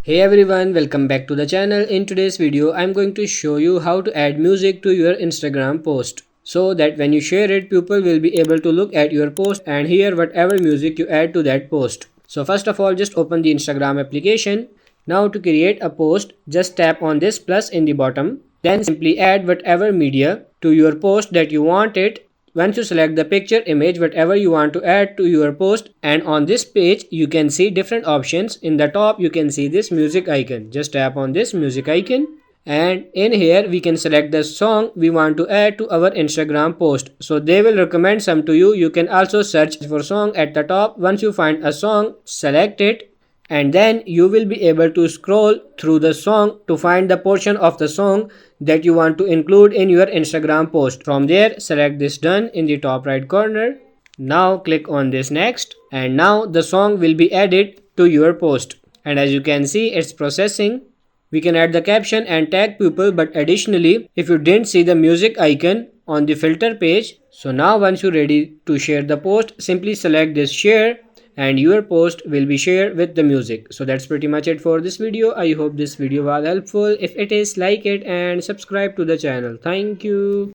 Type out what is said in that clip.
Hey everyone, welcome back to the channel. In today's video, I'm going to show you how to add music to your Instagram post so that when you share it, people will be able to look at your post and hear whatever music you add to that post. So first of all, just open the Instagram application. Now to create a post, just tap on this plus in the bottom. Then simply add whatever media to your post that you want it. Once you select the picture, image, whatever you want to add to your post, and on this page you can see different options. In the top you can see this music icon. Just tap on this music icon, and in here we can select the song we want to add to our Instagram post. So they will recommend some to you. You can also search for song at the top. Once you find a song, select it, and then you will be able to scroll through the song to find the portion of the song that you want to include in your Instagram post. From there, select this done in the top right corner. Now click on this next, and now the song will be added to your post. And as you can see, it's processing. We can add the caption and tag people, but additionally, if you didn't see the music icon on the filter page, so now once you're ready to share the post, simply select this share and your post will be shared with the music. So that's pretty much it for this video. I hope this video was helpful. If it is, like it and subscribe to the channel. Thank you.